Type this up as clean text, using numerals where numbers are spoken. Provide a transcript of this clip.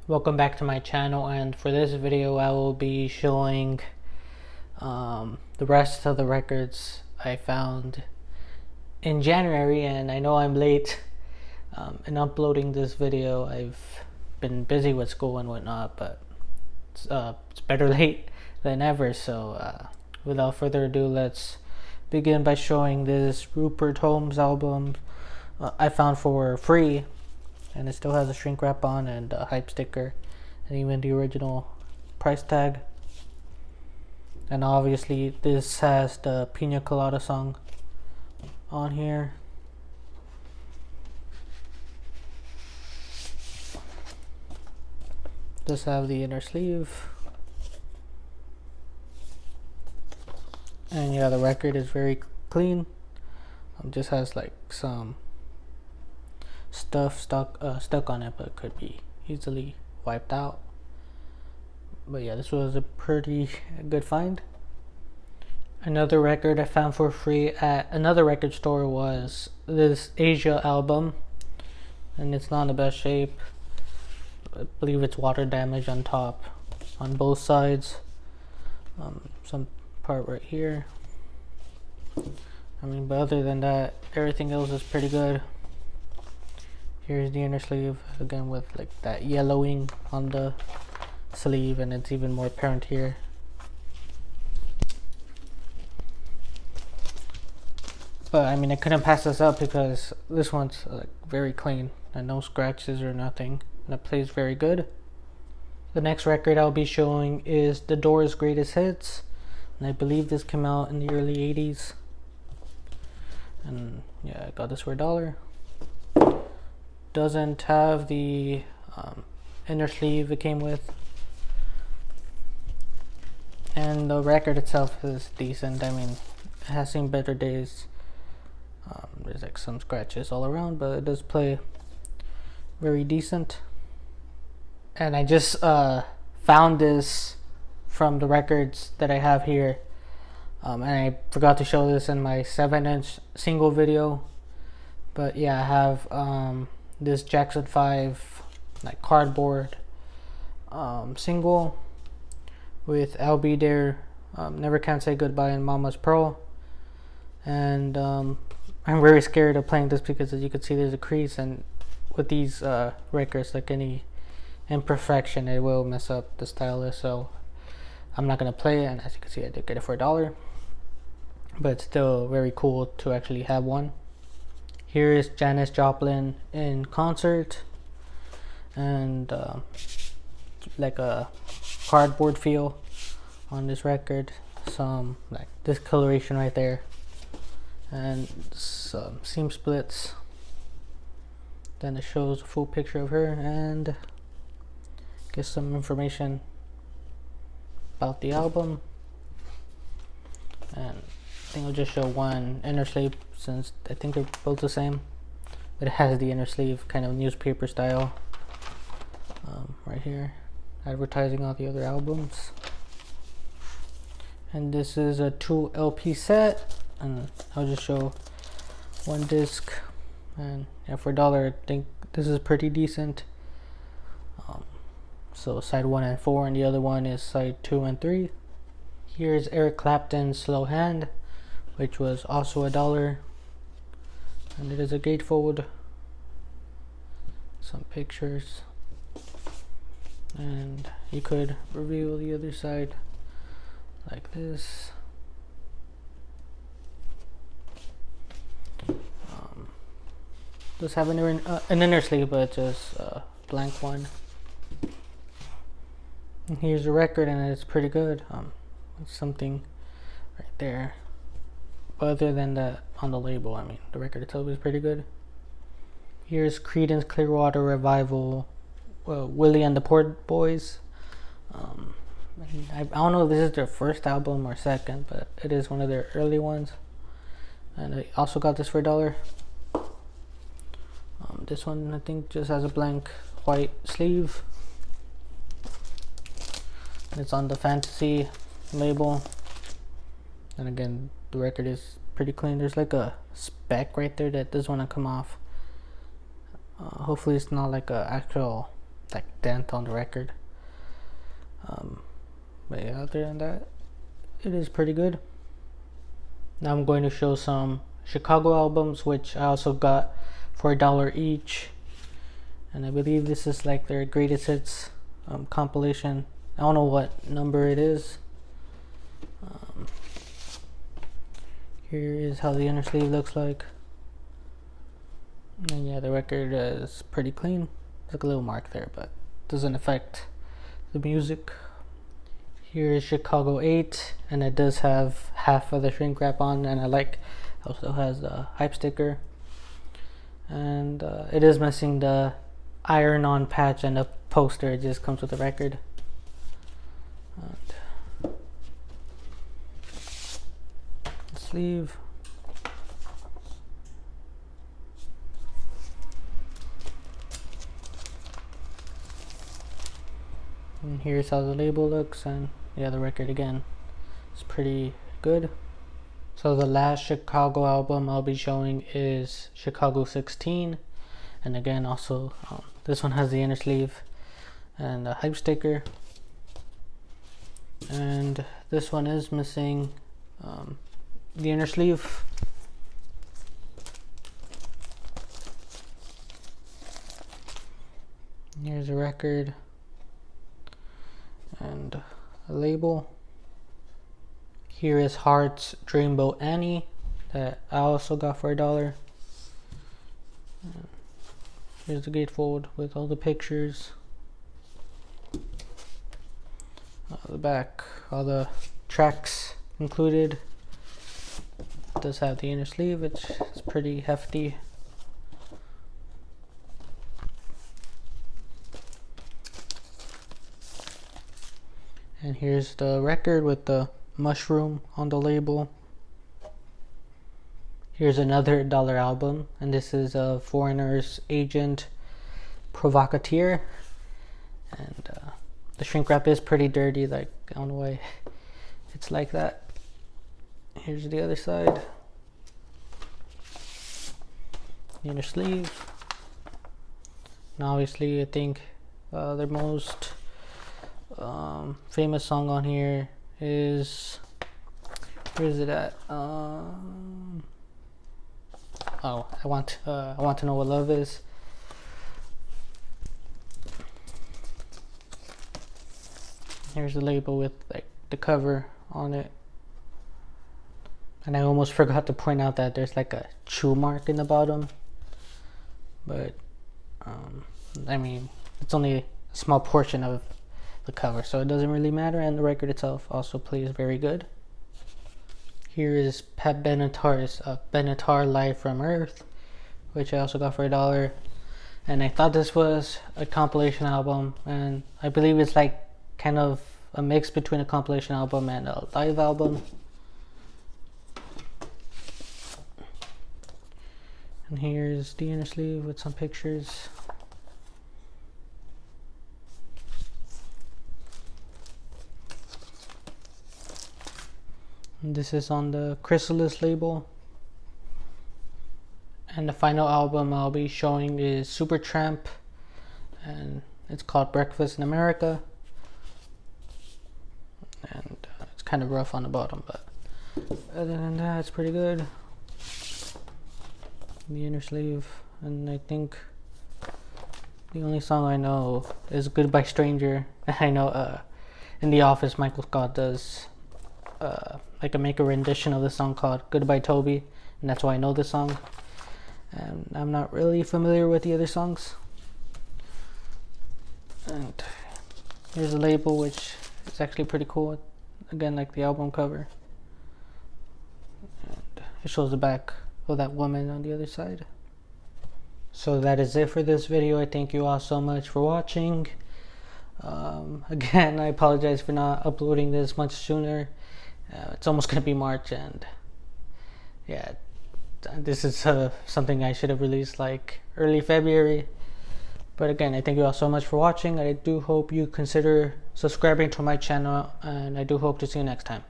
Welcome back to my channel, and for this video I will be showing the rest of the records I found in January. And I know I'm late in uploading this video. I've been busy with school and whatnot, but it's better late than ever. So without further ado, let's begin by showing this Rupert Holmes album I found for free, and it still has a shrink wrap on and a hype sticker and even the original price tag. And obviously this has the Pina Colada song on here. Does have the inner sleeve, and yeah, the record is very clean. Just has like some stuff stuck on it, but could be easily wiped out. But yeah, this was a pretty good find. Another record I found for free at another record store was this Asia album, and it's not in the best shape. I believe it's water damage on top on both sides. Some part right here. But other than that, everything else is pretty good. Here's the inner sleeve again with like that yellowing on the sleeve, and it's even more apparent here. But I couldn't pass this up because this one's like very clean and no scratches or nothing, and it plays very good. The next record I'll be showing is The Doors' Greatest Hits, and I believe this came out in the early 80s. And yeah, I got this for $1. Doesn't have the inner sleeve it came with, and the record itself is decent. It has seen better days. There's like some scratches all around, but it does play very decent. And I just found this from the records that I have here, and I forgot to show this in my 7-inch single video. But yeah, I have this Jackson 5 like cardboard single with I'll Be There, Never Can Say Goodbye, and Mama's Pearl. And I'm very scared of playing this because, as you can see, there's a crease, and with these records, like any imperfection, it will mess up the stylus. So I'm not gonna play it, and as you can see, I did get it for $1, but it's still very cool to actually have one. Here is Janis Joplin in concert, and like a cardboard feel on this record. Some like discoloration right there, and some seam splits. Then it shows a full picture of her and gives some information about the album. And I think I'll just show one inner sleeve since I think they're both the same. But it has the inner sleeve kind of newspaper style right here, advertising all the other albums. And this is a 2 LP set, and I'll just show one disc. And yeah, for $1, I think this is pretty decent. So side 1 and 4, and the other one is side 2 and 3. Here's Eric Clapton's Slow Hand, which was also $1, and it is a gatefold. Some pictures, and you could reveal the other side like this. Does have an inner sleeve, but it's just a blank one. And here's the record, and it's pretty good. Something right there. Other than that, on the label, the record itself is pretty good. Here's Creedence Clearwater Revival, Willie and the Port Boys. I don't know if this is their first album or second, but it is one of their early ones. And I also got this for $1. This one I think just has a blank white sleeve. It's on the Fantasy label, and again the record is pretty clean. There's like a speck right there that doesn't want to come off. Hopefully it's not like a actual like dent on the record. But yeah, other than that, it is pretty good. Now I'm going to show some Chicago albums, which I also got for $1 each, and I believe this is like their greatest hits compilation. I don't know what number it is. Here is how the inner sleeve looks like, and yeah, the record is pretty clean. There's like a little mark there, but doesn't affect the music. Here is Chicago 8, and it does have half of the shrink wrap on, and I like also has the hype sticker, and it is missing the iron-on patch and the poster. It just comes with the record. And the sleeve. And here's how the label looks, and yeah, the record again is pretty good. So the last Chicago album I'll be showing is Chicago 16, and again also this one has the inner sleeve and a hype sticker, and this one is missing the inner sleeve. Here's a record and a label. Here is Heart's Dreamboat Annie that I also got for $1. Here's the gatefold with all the pictures. The back, all the tracks included. It does have the inner sleeve, which is pretty hefty. And here's the record with the mushroom on the label. Here's another $1 album, and this is Foreigner's Agent Provocateur, and the shrink wrap is pretty dirty. Like, I don't know why it's like that. Here's the other side, the inner sleeve, and obviously I think their most famous song on here is, where is it at? Oh, I want to know what love is. Here's the label with like the cover on it, and I almost forgot to point out that there's like a chew mark in the bottom, but I mean, it's only a small portion of the cover, so it doesn't really matter, and the record itself also plays very good. Here is Pat Benatar's Benatar Live from Earth, which I also got for $1, and I thought this was a compilation album, and I believe it's like kind of a mix between a compilation album and a live album. And here's the inner sleeve with some pictures. And this is on the Chrysalis label. And the final album I'll be showing is Supertramp, and it's called Breakfast in America. And it's kind of rough on the bottom, but other than that, it's pretty good. The inner sleeve, and I think the only song I know is Goodbye Stranger. I know in The Office, Michael Scott does make a rendition of the song called Goodbye Toby, and that's why I know this song, and I'm not really familiar with the other songs. And here's the label, which is actually pretty cool, again like the album cover, and it shows the back of that woman on the other side. So that is it for this video. I thank you all so much for watching. Again, I apologize for not uploading this much sooner. It's almost gonna be March, and yeah, this is something I should have released like early February. But again, I thank you all so much for watching. I do hope you consider subscribing to my channel, and I do hope to see you next time.